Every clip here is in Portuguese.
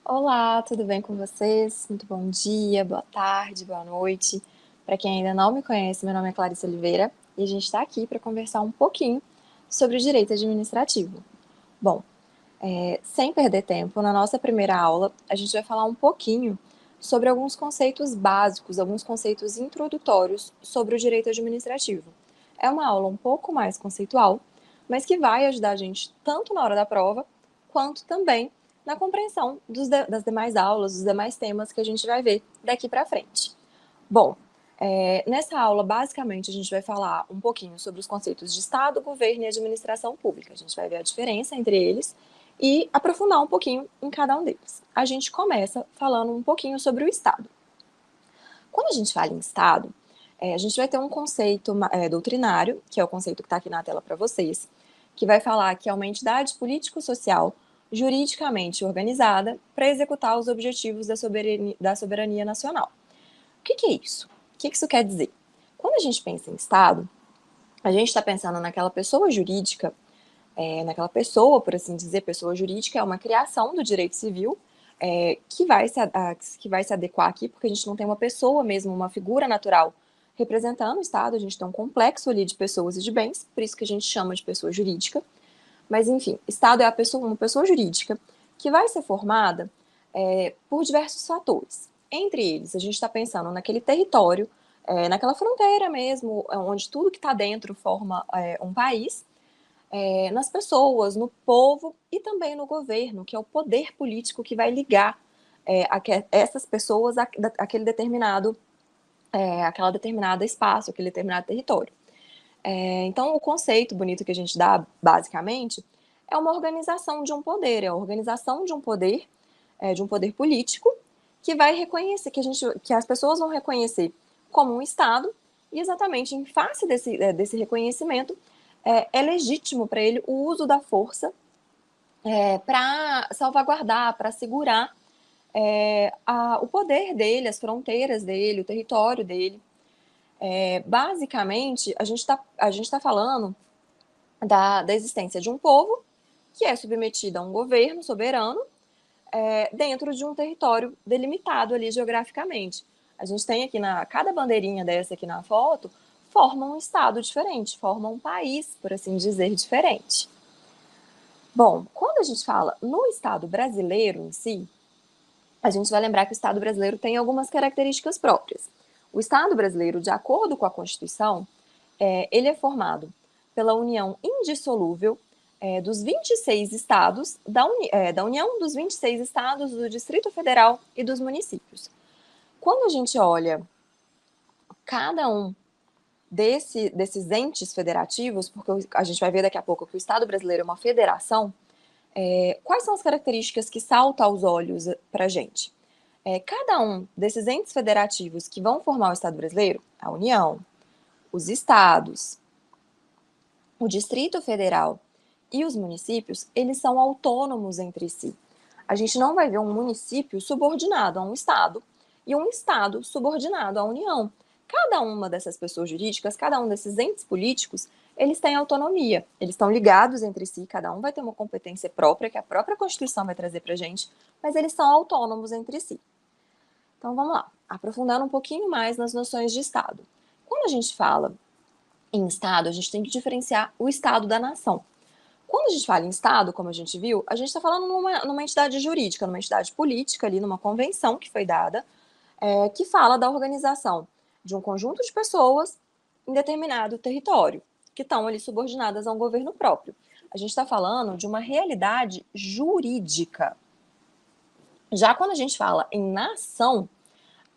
Olá, tudo bem com vocês? Muito bom dia, boa tarde, boa noite. Para quem ainda não me conhece, meu nome é Clarice Oliveira e a gente está aqui para conversar um pouquinho sobre o direito administrativo. Bom, sem perder tempo, na nossa primeira aula, a gente vai falar um pouquinho sobre alguns conceitos básicos, alguns conceitos introdutórios sobre o direito administrativo. É uma aula um pouco mais conceitual, mas que vai ajudar a gente tanto na hora da prova, quanto também na compreensão das demais aulas, dos demais temas que a gente vai ver daqui para frente. Bom, nessa aula, basicamente, a gente vai falar um pouquinho sobre os conceitos de Estado, governo e administração pública. A gente vai ver a diferença entre eles e aprofundar um pouquinho em cada um deles. A gente começa falando um pouquinho sobre o Estado. Quando a gente fala em Estado, a gente vai ter um conceito doutrinário, que é o conceito que está aqui na tela para vocês, que vai falar que é uma entidade político-social juridicamente organizada para executar os objetivos da soberania nacional. O que é isso? O que isso quer dizer? Quando a gente pensa em Estado, a gente está pensando naquela pessoa jurídica, naquela pessoa, por assim dizer, pessoa jurídica, é uma criação do direito civil que vai se adequar aqui, porque a gente não tem uma pessoa mesmo, uma figura natural representando o Estado, a gente tem um complexo ali de pessoas e de bens, por isso que a gente chama de pessoa jurídica. Mas, enfim, Estado é uma pessoa jurídica que vai ser formada por diversos fatores. Entre eles, a gente está pensando naquele território, naquela fronteira mesmo, onde tudo que está dentro forma um país, nas pessoas, no povo e também no governo, que é o poder político que vai ligar essas pessoas àquele determinado espaço, aquele determinado território. Então, o conceito bonito que a gente dá, basicamente, é uma organização de um poder, é a organização de um poder político, que vai reconhecer, que as pessoas vão reconhecer como um Estado, e exatamente em face desse reconhecimento, é legítimo para ele o uso da força para salvaguardar, para segurar o poder dele, as fronteiras dele, o território dele. Basicamente, a gente tá falando da existência de um povo que é submetido a um governo soberano dentro de um território delimitado ali geograficamente. A gente tem aqui cada bandeirinha dessa aqui na foto forma um estado diferente, forma um país, por assim dizer, diferente. Bom, quando a gente fala no Estado brasileiro em si, a gente vai lembrar que o Estado brasileiro tem algumas características próprias. O Estado brasileiro, de acordo com a Constituição, ele é formado pela união indissolúvel dos 26 estados, da união dos 26 estados, do Distrito Federal e dos municípios. Quando a gente olha cada um desses entes federativos, porque a gente vai ver daqui a pouco que o Estado brasileiro é uma federação, quais são as características que saltam aos olhos para a gente? Cada um desses entes federativos que vão formar o Estado brasileiro, a União, os estados, o Distrito Federal e os municípios, eles são autônomos entre si. A gente não vai ver um município subordinado a um estado e um estado subordinado à União. Cada uma dessas pessoas jurídicas, cada um desses entes políticos, eles têm autonomia, eles estão ligados entre si, cada um vai ter uma competência própria, que a própria Constituição vai trazer para a gente, mas eles são autônomos entre si. Então vamos lá, aprofundando um pouquinho mais nas noções de Estado. Quando a gente fala em Estado, a gente tem que diferenciar o Estado da nação. Quando a gente fala em Estado, como a gente viu, a gente está falando numa entidade jurídica, numa entidade política, ali, numa convenção que foi dada, que fala da organização de um conjunto de pessoas em determinado território, que estão ali subordinadas a um governo próprio. A gente está falando de uma realidade jurídica. Já quando a gente fala em nação,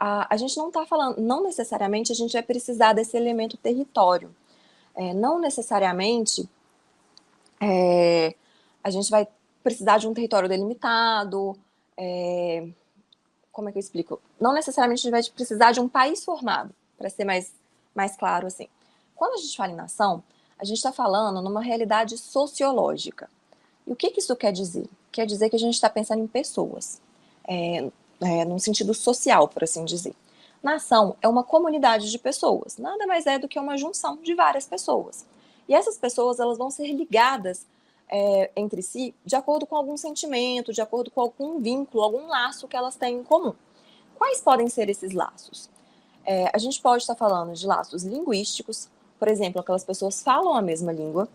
a gente não está falando, não necessariamente a gente vai precisar desse elemento território. Não necessariamente a gente vai precisar de um território delimitado. Como é que eu explico? Não necessariamente a gente vai precisar de um país formado, para ser mais claro assim. Quando a gente fala em nação, a gente está falando numa realidade sociológica. E o que isso quer dizer? Quer dizer que a gente está pensando em pessoas, num sentido social, por assim dizer. Nação é uma comunidade de pessoas, nada mais é do que uma junção de várias pessoas. E essas pessoas, elas vão ser ligadas entre si de acordo com algum sentimento, de acordo com algum vínculo, algum laço que elas têm em comum. Quais podem ser esses laços? A gente pode estar falando de laços linguísticos, por exemplo, aquelas pessoas falam a mesma língua.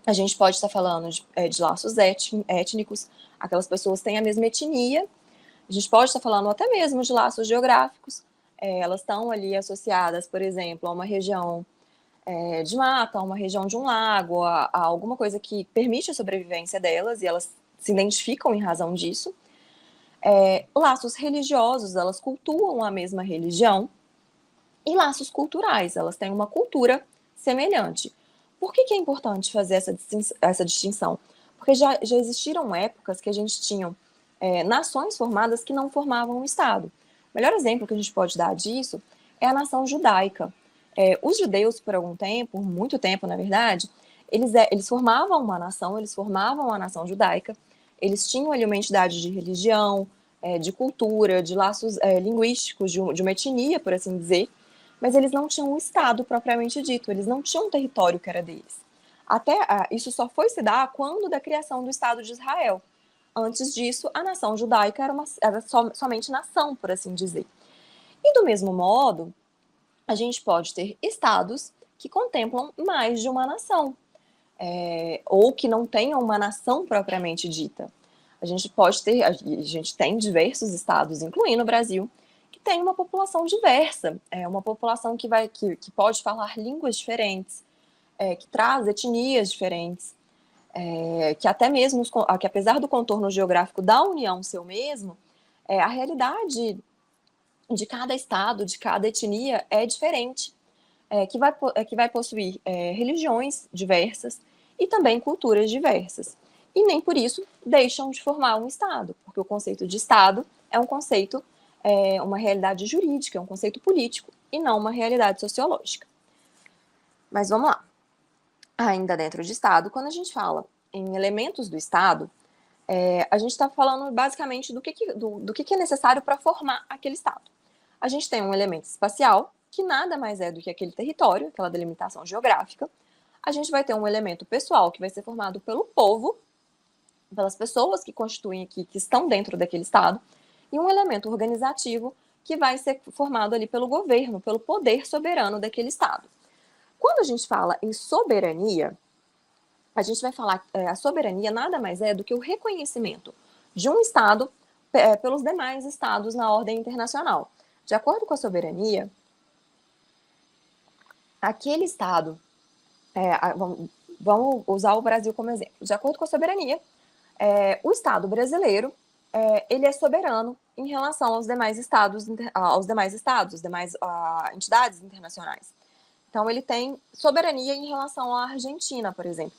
A gente pode estar falando de laços étnicos, aquelas pessoas têm a mesma etnia. A gente pode estar falando até mesmo de laços geográficos. Elas estão ali associadas, por exemplo, a uma região de mata, a uma região de um lago, a alguma coisa que permite a sobrevivência delas, e elas se identificam em razão disso. Laços religiosos, elas cultuam a mesma religião. E laços culturais, elas têm uma cultura semelhante. Por que é importante fazer essa distinção? Porque já existiram épocas que a gente tinha nações formadas que não formavam um Estado. O melhor exemplo que a gente pode dar disso é a nação judaica. Os judeus, por algum tempo, por muito tempo, na verdade, eles formavam uma nação, eles formavam a nação judaica, eles tinham ali uma entidade de religião, de cultura, de laços linguísticos, de uma etnia, por assim dizer, mas eles não tinham um Estado propriamente dito, eles não tinham um território que era deles. Isso só foi se dar quando da criação do Estado de Israel. Antes disso, a nação judaica era somente nação, por assim dizer. E do mesmo modo, a gente pode ter estados que contemplam mais de uma nação, ou que não tenham uma nação propriamente dita. A gente tem diversos estados, incluindo o Brasil, que tem uma população diversa, uma população que pode falar línguas diferentes, que traz etnias diferentes, que até mesmo, que apesar do contorno geográfico da União ser o mesmo, a realidade de cada estado, de cada etnia é diferente, que vai possuir religiões diversas e também culturas diversas. E nem por isso deixam de formar um Estado, porque o conceito de Estado é um conceito, uma realidade jurídica, é um conceito político e não uma realidade sociológica. Mas vamos lá. Ainda dentro de Estado, quando a gente fala em elementos do Estado, a gente está falando basicamente do que é necessário para formar aquele Estado. A gente tem um elemento espacial, que nada mais é do que aquele território, aquela delimitação geográfica. A gente vai ter um elemento pessoal, que vai ser formado pelo povo, pelas pessoas que constituem aqui, que estão dentro daquele Estado, e um elemento organizativo, que vai ser formado ali pelo governo, pelo poder soberano daquele Estado. Quando a gente fala em soberania, a gente vai falar a soberania nada mais é do que o reconhecimento de um Estado pelos demais Estados na ordem internacional. De acordo com a soberania, aquele Estado, vamos usar o Brasil como exemplo. De acordo com a soberania, o Estado brasileiro ele é soberano em relação aos demais estados, demais entidades internacionais. Então, ele tem soberania em relação à Argentina, por exemplo.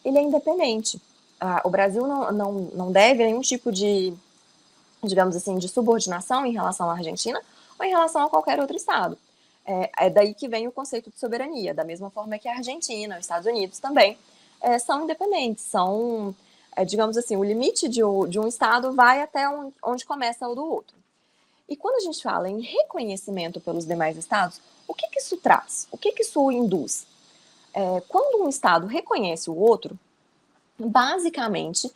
Ele é independente. O Brasil não deve nenhum tipo de, digamos assim, de subordinação em relação à Argentina ou em relação a qualquer outro estado. É daí que vem o conceito de soberania, da mesma forma que a Argentina, os Estados Unidos também são independentes, são, digamos assim, o limite de um estado vai até onde começa o do outro. E quando a gente fala em reconhecimento pelos demais estados, o que isso traz? O que isso induz? Quando um estado reconhece o outro, basicamente,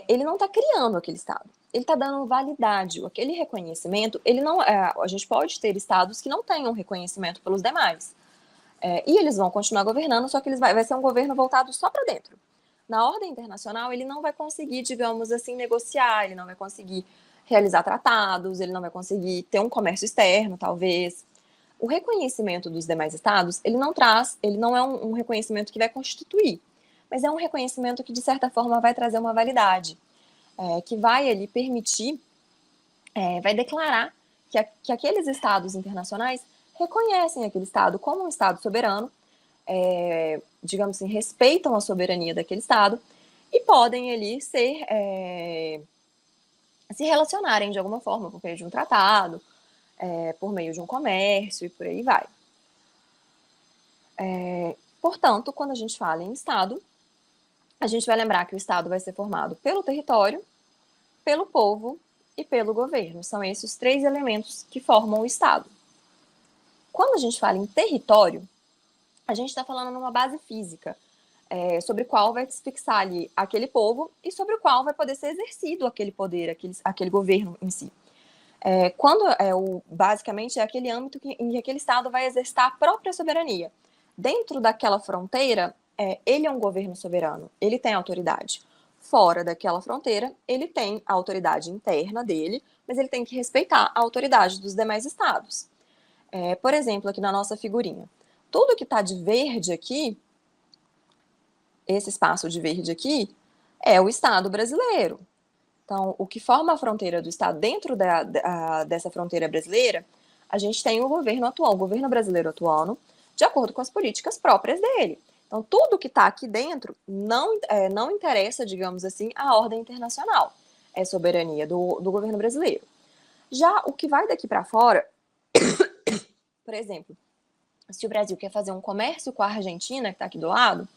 ele não está criando aquele estado. Ele está dando validade. Aquele reconhecimento, ele não, a gente pode ter estados que não tenham reconhecimento pelos demais. E eles vão continuar governando, só que vai ser um governo voltado só para dentro. Na ordem internacional, ele não vai conseguir, digamos assim, negociar, ele não vai conseguir realizar tratados, ele não vai conseguir ter um comércio externo, talvez. O reconhecimento dos demais estados, ele não é um reconhecimento que vai constituir, mas é um reconhecimento que, de certa forma, vai trazer uma validade, que vai ali permitir, vai declarar que aqueles estados internacionais reconhecem aquele estado como um estado soberano, digamos assim, respeitam a soberania daquele estado e podem ali se relacionarem de alguma forma por meio de um tratado, por meio de um comércio e por aí vai. Portanto, quando a gente fala em Estado, a gente vai lembrar que o Estado vai ser formado pelo território, pelo povo e pelo governo. São esses os 3 elementos que formam o Estado. Quando a gente fala em território, a gente está falando numa base física. sobre qual vai se fixar ali aquele povo e sobre o qual vai poder ser exercido aquele poder, aquele governo em si. Basicamente é aquele âmbito em que aquele Estado vai exercitar a própria soberania. Dentro daquela fronteira, ele é um governo soberano, ele tem autoridade. Fora daquela fronteira, ele tem a autoridade interna dele, mas ele tem que respeitar a autoridade dos demais estados. Por exemplo, aqui na nossa figurinha, tudo que está de verde aqui, esse espaço de verde aqui, é o Estado brasileiro. Então, o que forma a fronteira do Estado, dentro dessa fronteira brasileira, a gente tem o governo atual, o governo brasileiro atuando, de acordo com as políticas próprias dele. Então, tudo que está aqui dentro não interessa, digamos assim, à ordem internacional. É soberania do governo brasileiro. Já o que vai daqui para fora, por exemplo, se o Brasil quer fazer um comércio com a Argentina, que está aqui do lado,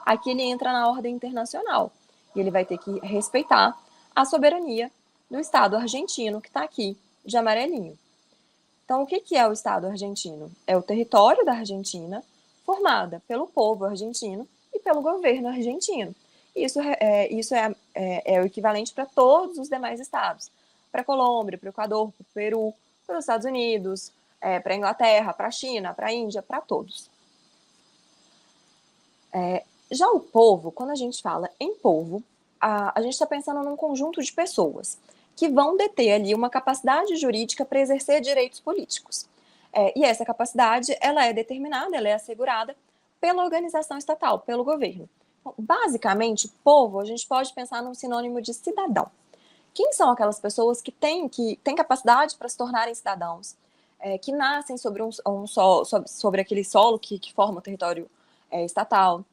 aqui ele entra na ordem internacional. E ele vai ter que respeitar a soberania do Estado argentino, que está aqui, de amarelinho. Então, o que é o Estado argentino? É o território da Argentina, formada pelo povo argentino e pelo governo argentino. Isso é o equivalente para todos os demais estados. Para a Colômbia, para o Equador, para o Peru, para os Estados Unidos, para a Inglaterra, para a China, para a Índia, para todos. Já o povo, quando a gente fala em povo, a gente está pensando num conjunto de pessoas que vão deter ali uma capacidade jurídica para exercer direitos políticos. E essa capacidade, ela é determinada, ela é assegurada pela organização estatal, pelo governo. Então, basicamente, povo, a gente pode pensar num sinônimo de cidadão. Quem são aquelas pessoas que têm capacidade para se tornarem cidadãos, que nascem sobre aquele solo que forma o território estatal?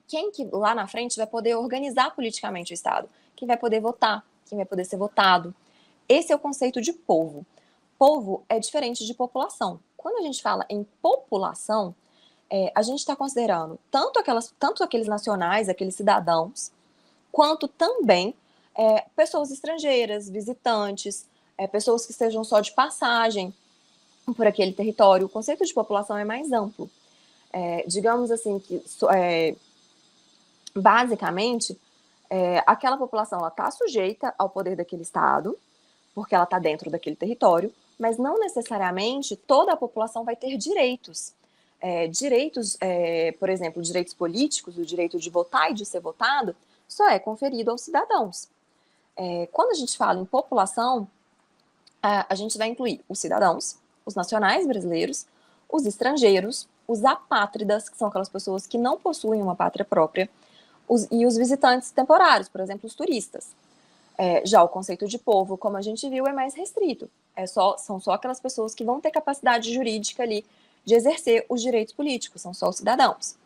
Quem que lá na frente vai poder organizar politicamente o Estado? Quem vai poder votar? Quem vai poder ser votado? Esse é o conceito de povo. Povo é diferente de população. Quando a gente fala em população, a gente está considerando tanto aqueles nacionais, aqueles cidadãos, quanto também pessoas estrangeiras, visitantes, pessoas que estejam só de passagem por aquele território. O conceito de população é mais amplo. Digamos assim que basicamente, aquela população está sujeita ao poder daquele Estado, porque ela está dentro daquele território, mas não necessariamente toda a população vai ter direitos. Por exemplo, direitos políticos, o direito de votar e de ser votado, só é conferido aos cidadãos. Quando a gente fala em população, a gente vai incluir os cidadãos, os nacionais brasileiros, os estrangeiros, os apátridas, que são aquelas pessoas que não possuem uma pátria própria, e os visitantes temporários, por exemplo, os turistas. Já o conceito de povo, como a gente viu, é mais restrito. São só aquelas pessoas que vão ter capacidade jurídica ali de exercer os direitos políticos, são só os cidadãos.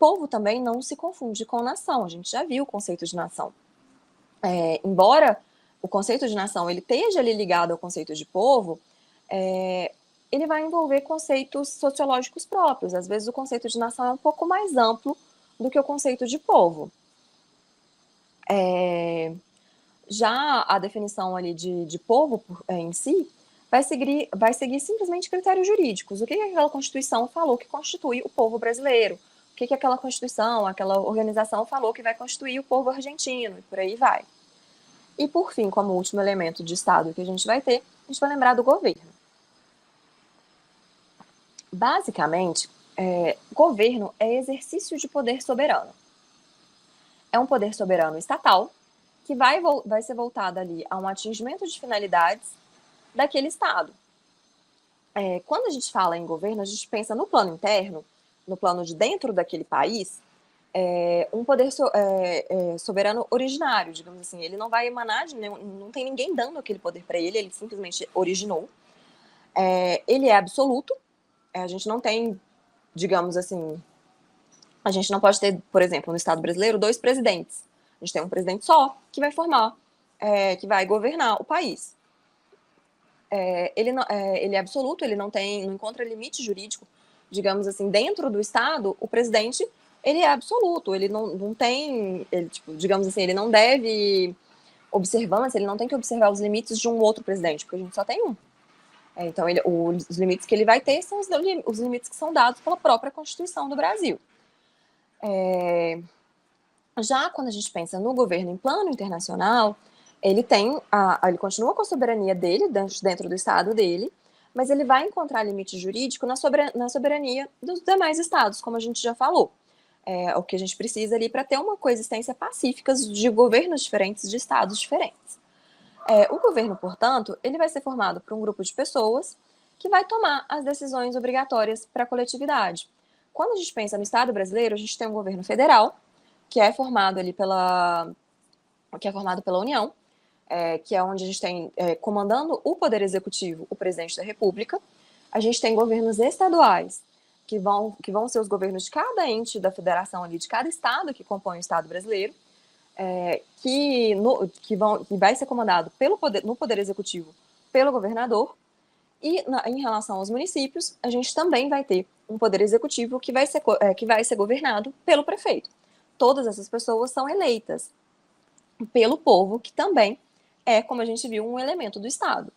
Povo também não se confunde com nação, a gente já viu o conceito de nação. Embora o conceito de nação ele esteja ali ligado ao conceito de povo, ele vai envolver conceitos sociológicos próprios. Às vezes o conceito de nação é um pouco mais amplo do que o conceito de povo. Já a definição ali de povo em si vai seguir simplesmente critérios jurídicos. O que aquela Constituição falou que constitui o povo brasileiro? O que aquela Constituição, aquela organização falou que vai constituir o povo argentino? E por aí vai. E por fim, como último elemento de Estado que a gente vai lembrar do governo. Basicamente, governo é exercício de poder soberano. É um poder soberano estatal que vai ser voltado ali a um atingimento de finalidades daquele Estado. Quando a gente fala em governo, a gente pensa no plano interno, no plano de dentro daquele país, um poder soberano originário, digamos assim. Ele não vai emanar não tem ninguém dando aquele poder para ele simplesmente originou. Ele é absoluto. A gente não tem, digamos assim, a gente não pode ter, por exemplo, no Estado brasileiro, 2 presidentes. A gente tem um presidente só que vai que vai governar o país. Ele é absoluto, ele não encontra limite jurídico, digamos assim, dentro do Estado, o presidente, ele é absoluto, ele não tem, digamos assim, ele não deve observância, ele não tem que observar os limites de um outro presidente, porque a gente só tem um. Então, os limites que ele vai ter são os limites que são dados pela própria Constituição do Brasil. Já quando a gente pensa no governo em plano internacional, ele continua com a soberania dele, dentro do estado dele, mas ele vai encontrar limite jurídico na soberania dos demais estados, como a gente já falou. O que a gente precisa ali para ter uma coexistência pacífica de governos diferentes, de estados diferentes. O governo, portanto, ele vai ser formado por um grupo de pessoas que vai tomar as decisões obrigatórias para a coletividade. Quando a gente pensa no Estado brasileiro, a gente tem um governo federal, que é formado ali pela União, que é onde a gente tem, comandando o Poder Executivo, o Presidente da República. A gente tem governos estaduais, que vão ser os governos de cada ente da federação ali, de cada estado que compõe o Estado brasileiro, que vai ser comandado no Poder Executivo pelo governador. E em relação aos municípios, a gente também vai ter um Poder Executivo que vai ser governado pelo prefeito. Todas essas pessoas são eleitas pelo povo, que também como a gente viu, um elemento do Estado.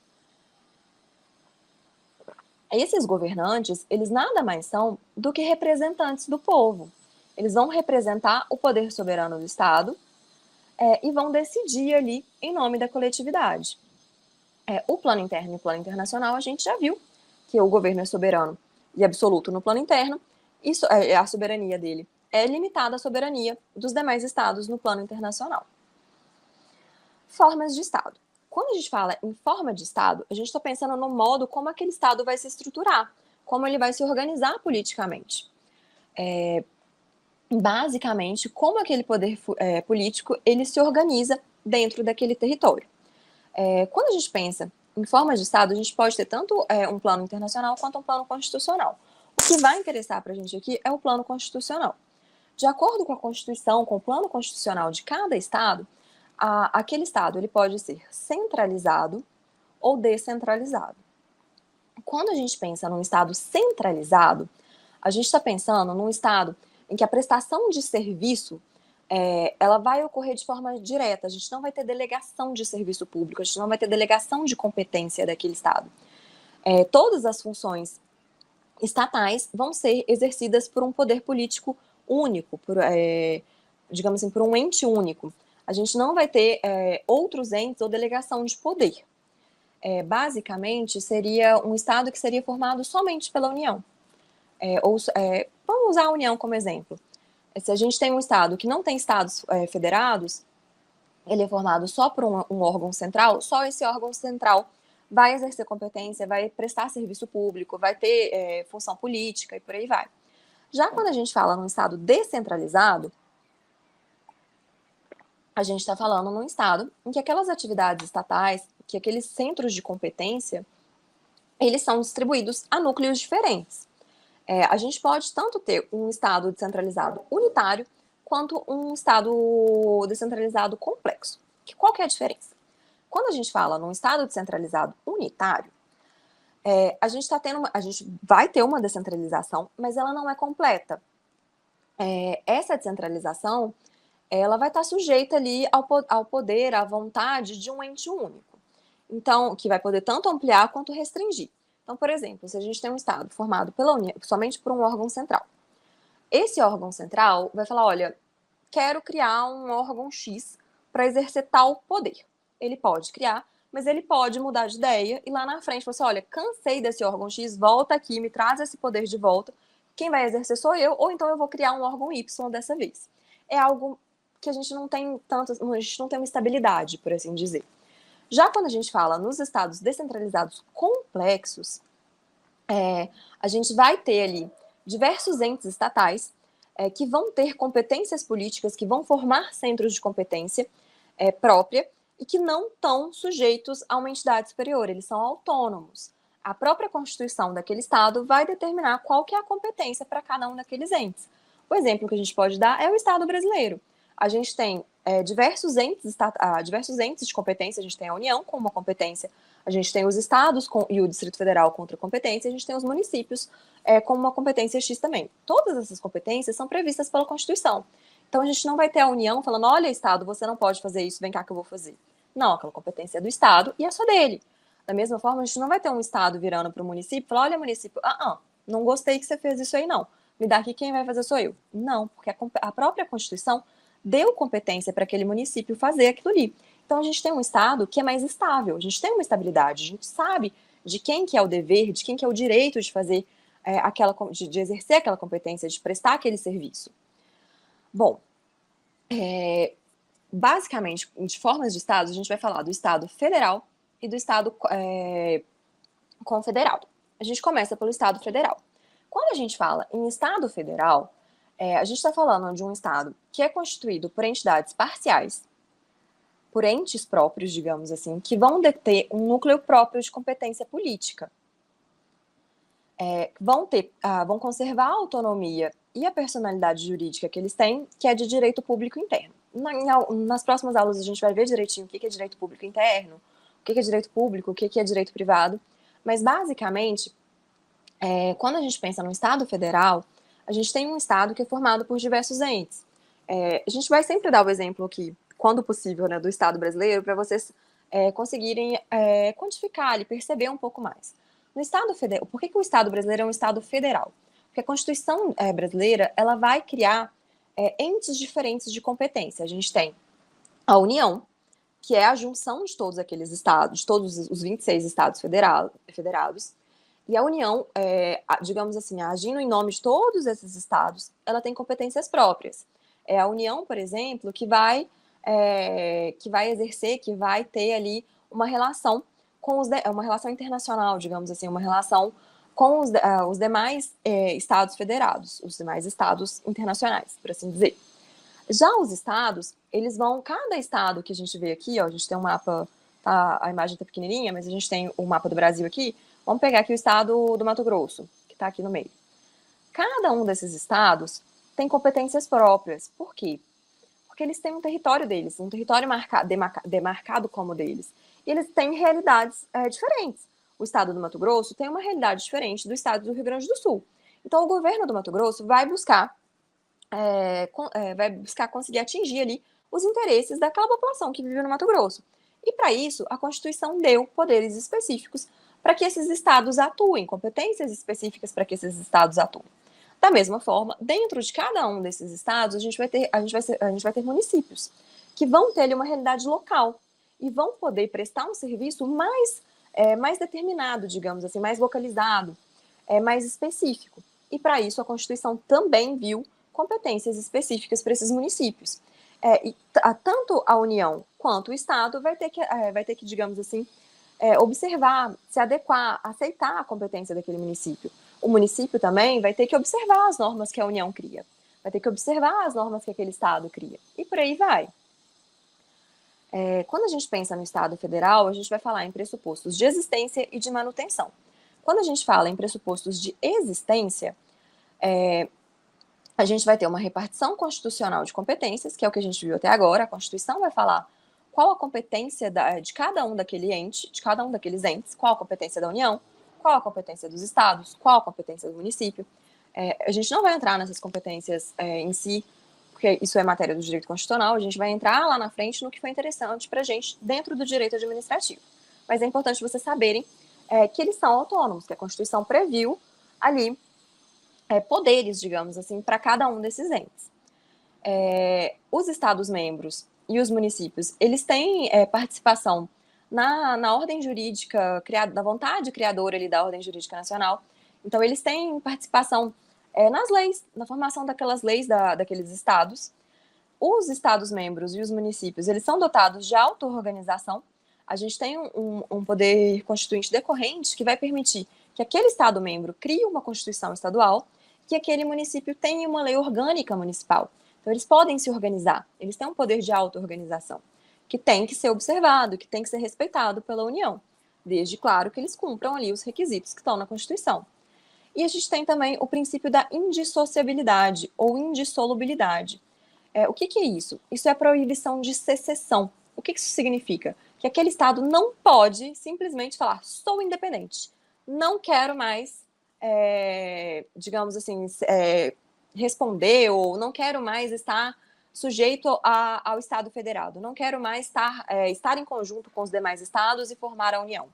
Esses governantes, eles nada mais são do que representantes do povo. Eles vão representar o poder soberano do Estado e vão decidir ali em nome da coletividade. O plano interno e o plano internacional, a gente já viu que o governo é soberano e absoluto no plano interno, e a soberania dele é limitada à soberania dos demais estados no plano internacional. Formas de Estado. Quando a gente fala em forma de Estado, a gente está pensando no modo como aquele Estado vai se estruturar, como ele vai se organizar politicamente. Basicamente, como aquele poder político ele se organiza dentro daquele território. Quando a gente pensa em formas de Estado, a gente pode ter tanto um plano internacional quanto um plano constitucional. O que vai interessar para a gente aqui é o plano constitucional. De acordo com a Constituição, com o plano constitucional de cada Estado, aquele Estado ele pode ser centralizado ou descentralizado. Quando a gente pensa num Estado centralizado, a gente está pensando num Estado em que a prestação de serviço ela vai ocorrer de forma direta. A gente não vai ter delegação de serviço público, a gente não vai ter delegação de competência daquele Estado. Todas as funções estatais vão ser exercidas por um poder político único, digamos assim, por um ente único. A gente não vai ter outros entes ou delegação de poder. Basicamente, seria um Estado que seria formado somente pela União. Vamos usar a União como exemplo. Se a gente tem um Estado que não tem Estados federados, ele é formado só por um órgão central, só esse órgão central vai exercer competência, vai prestar serviço público, vai ter função política e por aí vai. Já quando a gente fala num Estado descentralizado, a gente está falando num Estado em que aquelas atividades estatais, que aqueles centros de competência, eles são distribuídos a núcleos diferentes. A gente pode tanto ter um Estado descentralizado unitário, quanto um Estado descentralizado complexo. Qual que é a diferença? Quando a gente fala num Estado descentralizado unitário, a gente vai ter uma descentralização, mas ela não é completa. Essa descentralização, ela vai estar sujeita ali ao poder, à vontade de um ente único. Então, que vai poder tanto ampliar quanto restringir. Então, por exemplo, se a gente tem um Estado formado pela União, somente por um órgão central, esse órgão central vai falar, olha, quero criar um órgão X para exercer tal poder. Ele pode criar, mas ele pode mudar de ideia e lá na frente falar assim, olha, cansei desse órgão X, volta aqui, me traz esse poder de volta, quem vai exercer sou eu, ou então eu vou criar um órgão Y dessa vez. É algo que a gente não tem uma estabilidade, por assim dizer. Já quando a gente fala nos estados descentralizados complexos, a gente vai ter ali diversos entes estatais que vão ter competências políticas, que vão formar centros de competência própria e que não estão sujeitos a uma entidade superior, eles são autônomos. A própria Constituição daquele Estado vai determinar qual que é a competência para cada um daqueles entes. O exemplo que a gente pode dar é o Estado brasileiro. A gente tem diversos entes de competência, a gente tem a União com uma competência, a gente tem os estados e o Distrito Federal com outra competência, a gente tem os municípios com uma competência X também. Todas essas competências são previstas pela Constituição. Então, a gente não vai ter a União falando, olha, Estado, você não pode fazer isso, vem cá que eu vou fazer. Não, aquela competência é do Estado e é só dele. Da mesma forma, a gente não vai ter um Estado virando para o município e falar, olha, município, não gostei que você fez isso aí, não. me dá aqui, quem vai fazer sou eu. Não, porque a própria Constituição deu competência para aquele município fazer aquilo ali. Então, a gente tem um Estado que é mais estável, a gente tem uma estabilidade, a gente sabe de quem que é o dever, de quem que é o direito de fazer de exercer aquela competência, de prestar aquele serviço. Bom, basicamente, de formas de Estados, a gente vai falar do Estado federal e do Estado confederal. A gente começa pelo Estado federal. Quando a gente fala em Estado federal, a gente está falando de um Estado que é constituído por entidades parciais, por entes próprios, digamos assim, que vão deter um núcleo próprio de competência política. Vão conservar a autonomia e a personalidade jurídica que eles têm, que é de direito público interno. Nas próximas aulas a gente vai ver direitinho o que é direito público interno, o que é direito público, o que é direito privado, mas basicamente, quando a gente pensa no Estado federal, a gente tem um Estado que é formado por diversos entes. A gente vai sempre dar o exemplo aqui, quando possível, né, do Estado brasileiro, para vocês conseguirem quantificar e perceber um pouco mais. No Estado federal, por que o Estado brasileiro é um Estado federal? Porque a Constituição brasileira, ela vai criar entes diferentes de competência. A gente tem a União, que é a junção de todos aqueles estados, de todos os 26 estados federados, e a União, digamos assim, agindo em nome de todos esses estados, ela tem competências próprias. É a União, por exemplo, que vai exercer, que vai ter ali uma relação uma relação internacional, digamos assim, uma relação com os demais estados federados, os demais estados internacionais, por assim dizer. Já os estados, eles vão, cada estado que a gente vê aqui, ó, a gente tem um mapa, tá, a imagem tá pequenininha, mas a gente tem o mapa do Brasil aqui. Vamos pegar aqui o estado do Mato Grosso, que está aqui no meio. Cada um desses estados tem competências próprias. Por quê? Porque eles têm um território deles, um território demarcado como deles. E eles têm realidades diferentes. O estado do Mato Grosso tem uma realidade diferente do estado do Rio Grande do Sul. Então, o governo do Mato Grosso vai buscar conseguir atingir ali os interesses daquela população que vive no Mato Grosso. E para isso, a Constituição deu poderes específicos para que esses estados atuem, competências específicas para que esses estados atuem. Da mesma forma, dentro de cada um desses estados, a gente vai ter municípios que vão ter ali uma realidade local e vão poder prestar um serviço mais determinado, digamos assim, mais localizado, mais específico. E para isso, a Constituição também viu competências específicas para esses municípios. Tanto a União quanto o Estado vai ter que digamos assim, observar, se adequar, aceitar a competência daquele município. O município também vai ter que observar as normas que a União cria, vai ter que observar as normas que aquele Estado cria, e por aí vai. Quando a gente pensa no Estado federal, a gente vai falar em pressupostos de existência e de manutenção. Quando a gente fala em pressupostos de existência, a gente vai ter uma repartição constitucional de competências, que é o que a gente viu até agora. A Constituição vai falar qual a competência de cada um daqueles entes, qual a competência da União, qual a competência dos estados, qual a competência do município. A gente não vai entrar nessas competências em si, porque isso é matéria do direito constitucional, a gente vai entrar lá na frente no que foi interessante para a gente dentro do direito administrativo. Mas é importante vocês saberem que eles são autônomos, que a Constituição previu ali poderes, digamos assim, para cada um desses entes. Os Estados-membros e os municípios, eles têm participação na ordem jurídica, na vontade criadora ali da ordem jurídica nacional. Então, eles têm participação nas leis, na formação daquelas leis daqueles estados. Os Estados-membros e os municípios, eles são dotados de auto-organização. A gente tem um poder constituinte decorrente que vai permitir que aquele Estado-membro crie uma Constituição estadual, que aquele município tenha uma lei orgânica municipal. Então, eles podem se organizar, eles têm um poder de auto-organização, que tem que ser observado, que tem que ser respeitado pela União, desde, claro, que eles cumpram ali os requisitos que estão na Constituição. E a gente tem também o princípio da indissociabilidade ou indissolubilidade. O que é isso? Isso é a proibição de secessão. O que isso significa? Que aquele Estado não pode simplesmente falar, sou independente, não quero mais, digamos assim, responder, ou não quero mais estar sujeito ao Estado federado, não quero mais estar em conjunto com os demais estados e formar a União.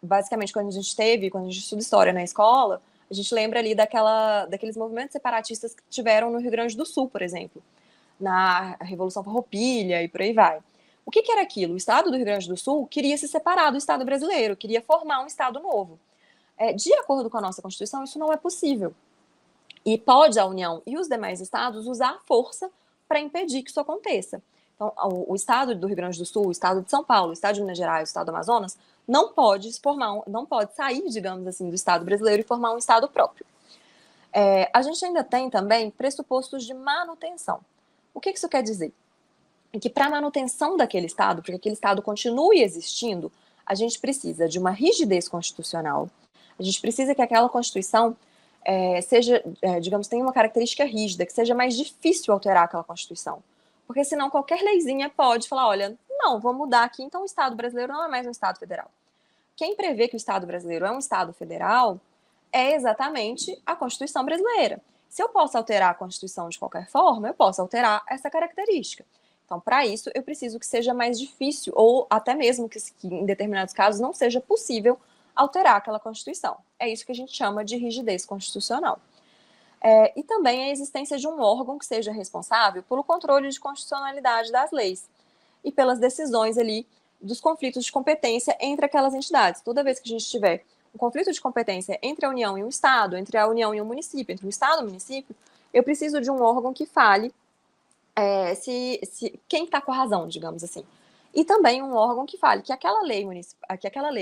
Basicamente, quando a gente estuda história na escola, A gente lembra ali daqueles movimentos separatistas que tiveram no Rio Grande do Sul, por exemplo, na Revolução Farroupilha e por aí vai. O que era aquilo? O Estado do Rio Grande do Sul queria se separar do Estado brasileiro, queria formar um Estado novo. De acordo com a nossa Constituição, isso não é possível. E pode a União e os demais estados usar a força para impedir que isso aconteça. Então, o Estado do Rio Grande do Sul, o Estado de São Paulo, o Estado de Minas Gerais, o Estado do Amazonas, não pode sair, digamos assim, do Estado brasileiro e formar um Estado próprio. A gente ainda tem também pressupostos de manutenção. O que isso quer dizer? É que para a manutenção daquele Estado, para que aquele Estado continue existindo, a gente precisa de uma rigidez constitucional, a gente precisa que aquela Constituição seja, digamos, tenha uma característica rígida, que seja mais difícil alterar aquela Constituição. Porque senão qualquer leizinha pode falar, olha, não, vou mudar aqui, então o Estado brasileiro não é mais um Estado federal. Quem prevê que o Estado brasileiro é um Estado federal é exatamente a Constituição brasileira. Se eu posso alterar a Constituição de qualquer forma, eu posso alterar essa característica. Então, para isso, eu preciso que seja mais difícil, ou até mesmo que em determinados casos não seja possível alterar aquela Constituição. É isso que a gente chama de rigidez constitucional. E também a existência de um órgão que seja responsável pelo controle de constitucionalidade das leis e pelas decisões ali dos conflitos de competência entre aquelas entidades. Toda vez que a gente tiver um conflito de competência entre a União e um Estado, entre a União e um município, entre o Estado e o município, eu preciso de um órgão que fale quem está com a razão, digamos assim. E também um órgão que fale que aquela lei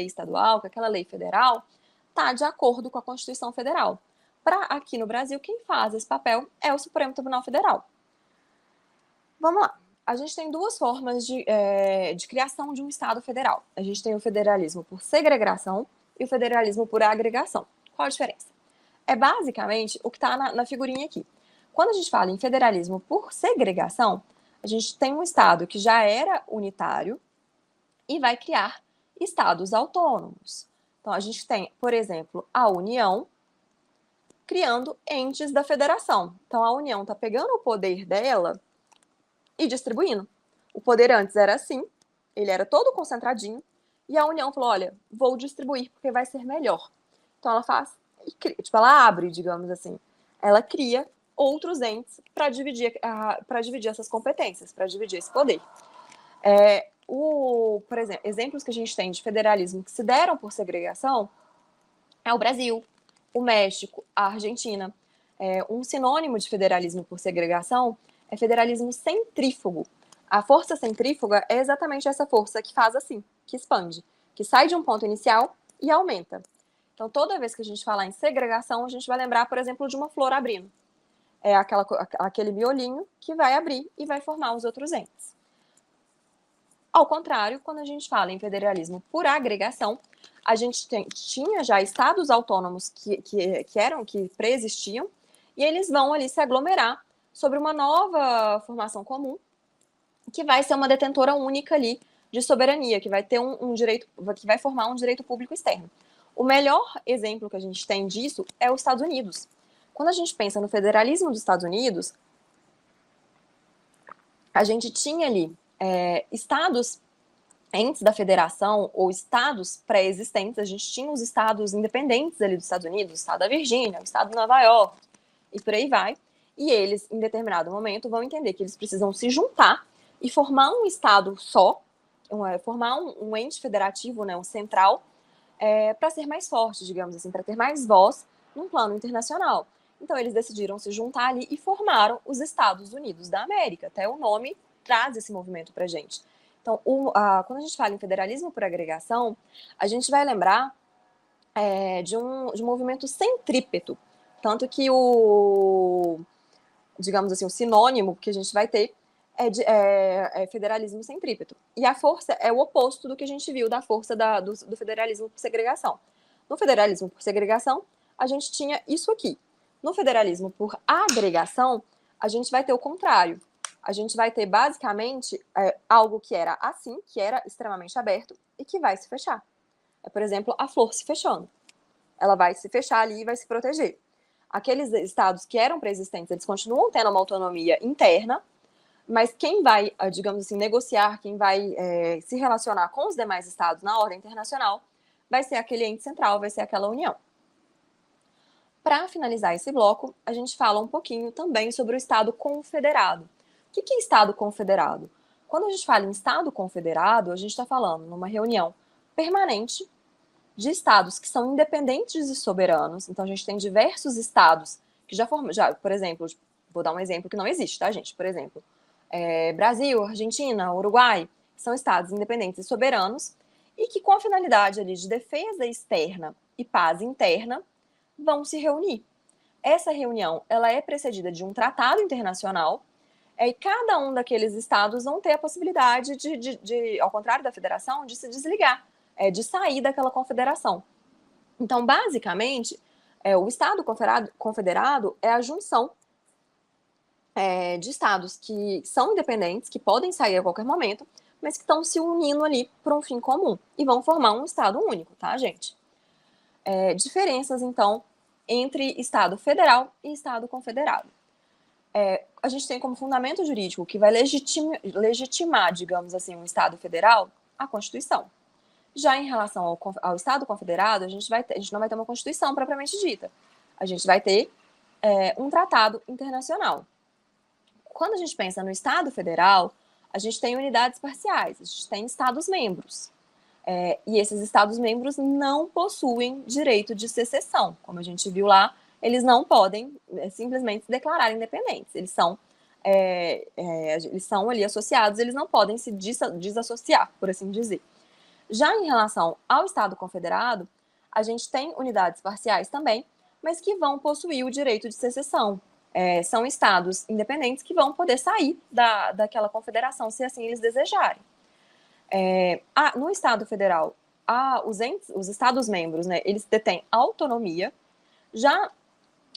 estadual, que aquela lei federal está de acordo com a Constituição Federal. Para aqui no Brasil, quem faz esse papel é o Supremo Tribunal Federal. Vamos lá. A gente tem duas formas de criação de um Estado federal. A gente tem o federalismo por segregação e o federalismo por agregação. Qual a diferença? É basicamente o que está na figurinha aqui. Quando a gente fala em federalismo por segregação, a gente tem um Estado que já era unitário e vai criar estados autônomos. Então, a gente tem, por exemplo, a União criando entes da federação. Então, a União está pegando o poder dela e distribuindo. O poder antes era assim, ele era todo concentradinho, e a União falou, olha, vou distribuir porque vai ser melhor. Então, ela faz, ela abre, digamos assim, ela cria outros entes para dividir essas competências, para dividir esse poder. Por exemplo, exemplos que a gente tem de federalismo que se deram por segregação é o Brasil, o México, a Argentina. Um sinônimo de federalismo por segregação é federalismo centrífugo. A força centrífuga é exatamente essa força que faz assim, que expande, que sai de um ponto inicial e aumenta. Então, toda vez que a gente falar em segregação, a gente vai lembrar, por exemplo, de uma flor abrindo. É aquele miolinho que vai abrir e vai formar os outros entes. Ao contrário, quando a gente fala em federalismo por agregação, a gente tinha já estados autônomos que preexistiam, e eles vão ali se aglomerar sobre uma nova formação comum, que vai ser uma detentora única ali de soberania, que vai ter um direito, que vai formar um direito público externo. O melhor exemplo que a gente tem disso é os Estados Unidos. Quando a gente pensa no federalismo dos Estados Unidos, a gente tinha ali estados entes da federação ou estados pré-existentes. A gente tinha os estados independentes ali dos Estados Unidos, o estado da Virgínia, o estado de Nova York, e por aí vai. E eles, em determinado momento, vão entender que eles precisam se juntar e formar um estado só, formar um ente federativo, né, um central, para ser mais forte, digamos assim, para ter mais voz num plano internacional. Então, eles decidiram se juntar ali e formaram os Estados Unidos da América. Até o nome traz esse movimento para a gente. Então, quando a gente fala em federalismo por agregação, a gente vai lembrar de um movimento centrípeto. Tanto que digamos assim, o sinônimo que a gente vai ter é federalismo centrípeto. E a força é o oposto do que a gente viu da força do federalismo por segregação. No federalismo por segregação, a gente tinha isso aqui. No federalismo por agregação, a gente vai ter o contrário. A gente vai ter, basicamente, algo que era assim, que era extremamente aberto, e que vai se fechar. Por exemplo, a flor se fechando. Ela vai se fechar ali e vai se proteger. Aqueles estados que eram pré-existentes, eles continuam tendo uma autonomia interna, mas quem vai, digamos assim, negociar, quem vai se relacionar com os demais estados na ordem internacional, vai ser aquele ente central, vai ser aquela união. Para finalizar esse bloco, a gente fala um pouquinho também sobre o Estado confederado. O que é Estado confederado? Quando a gente fala em Estado confederado, a gente está falando numa reunião permanente de estados que são independentes e soberanos. Então, a gente tem diversos estados que por exemplo, vou dar um exemplo que não existe, tá, gente? Por exemplo, Brasil, Argentina, Uruguai, são estados independentes e soberanos e que, com a finalidade ali de defesa externa e paz interna, vão se reunir. Essa reunião ela é precedida de um tratado internacional e cada um daqueles estados vão ter a possibilidade ao contrário da federação, de se desligar, de sair daquela confederação. Então, basicamente, o Estado confederado é a junção de estados que são independentes, que podem sair a qualquer momento, mas que estão se unindo ali por um fim comum e vão formar um Estado único, tá, gente? Diferenças, então, entre Estado federal e Estado confederado. A gente tem como fundamento jurídico que vai legitimar, digamos assim, um Estado federal, a Constituição. Já em relação ao Estado confederado, a gente não vai ter uma Constituição propriamente dita. A gente vai ter um tratado internacional. Quando a gente pensa no Estado federal, a gente tem unidades parciais, a gente tem Estados-membros. E esses Estados-membros não possuem direito de secessão. Como a gente viu lá, eles não podem simplesmente se declarar independentes. Eles são ali associados, eles não podem se desassociar, por assim dizer. Já em relação ao Estado confederado, a gente tem unidades parciais também, mas que vão possuir o direito de secessão. São estados independentes que vão poder sair daquela confederação, se assim eles desejarem. No Estado federal, os Estados-membros, né, eles detêm autonomia. Já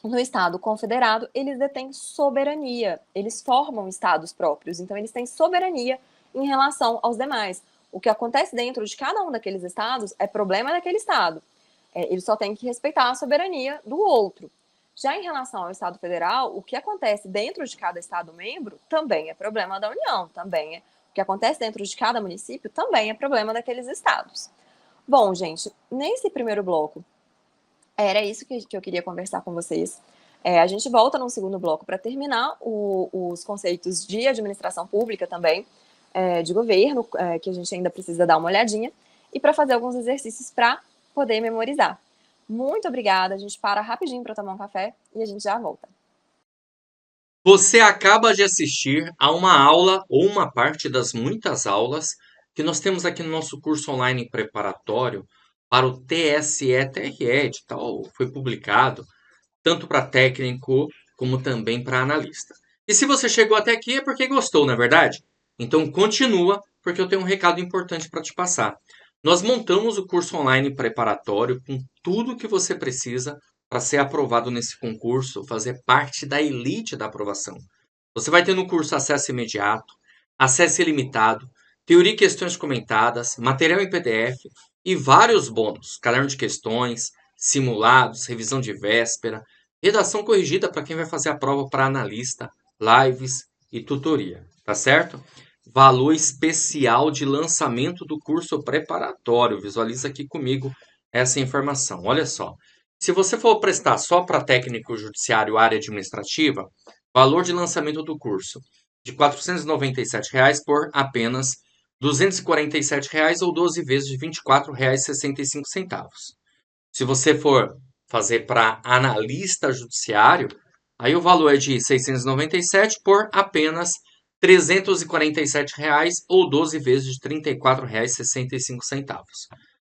no Estado confederado, eles detêm soberania. Eles formam estados próprios, então eles têm soberania em relação aos demais. O que acontece dentro de cada um daqueles estados é problema daquele estado. Ele só tem que respeitar a soberania do outro. Já em relação ao Estado federal, o que acontece dentro de cada Estado-membro também é problema da União, também o que acontece dentro de cada município também é problema daqueles estados. Bom, gente, nesse primeiro bloco, era isso que eu queria conversar com vocês. A gente volta no segundo bloco para terminar os conceitos de administração pública também, de governo, que a gente ainda precisa dar uma olhadinha, e para fazer alguns exercícios para poder memorizar. Muito obrigada, a gente para rapidinho para tomar um café e a gente já volta. Você acaba de assistir a uma aula ou uma parte das muitas aulas que nós temos aqui no nosso curso online preparatório para o TSE-TRE, edital foi publicado tanto para técnico como também para analista. E se você chegou até aqui é porque gostou, não é verdade? Então continua, porque eu tenho um recado importante para te passar. Nós montamos o curso online preparatório com tudo o que você precisa para ser aprovado nesse concurso, fazer parte da elite da aprovação. Você vai ter no curso acesso imediato, acesso ilimitado, teoria e questões comentadas, material em PDF e vários bônus, caderno de questões, simulados, revisão de véspera, redação corrigida para quem vai fazer a prova para analista, lives e tutoria, tá certo? Valor especial de lançamento do curso preparatório. Visualiza aqui comigo essa informação. Olha só. Se você for prestar só para técnico judiciário área administrativa, valor de lançamento do curso de R$ 497 por apenas R$ 247 ou 12 vezes de R$ 24,65. Se você for fazer para analista judiciário, aí o valor é de 697 por apenas R$ 347 ou 12 vezes de R$ 34,65.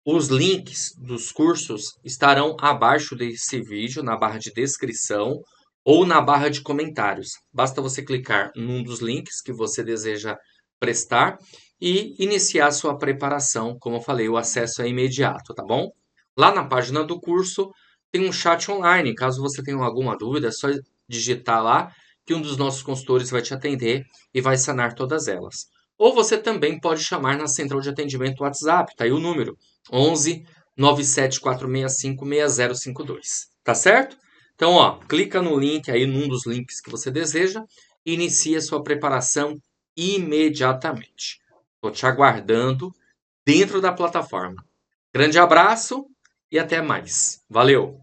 Os links dos cursos estarão abaixo desse vídeo, na barra de descrição ou na barra de comentários. Basta você clicar num dos links que você deseja prestar e iniciar sua preparação. Como eu falei, o acesso é imediato, tá bom? Lá na página do curso tem um chat online. Caso você tenha alguma dúvida, é só digitar lá que um dos nossos consultores vai te atender e vai sanar todas elas. Ou você também pode chamar na central de atendimento WhatsApp, tá aí o número 11 97465 6052. Tá certo? Então, ó, clica no link aí, num dos links que você deseja, e inicia sua preparação imediatamente. Estou te aguardando dentro da plataforma. Grande abraço e até mais. Valeu!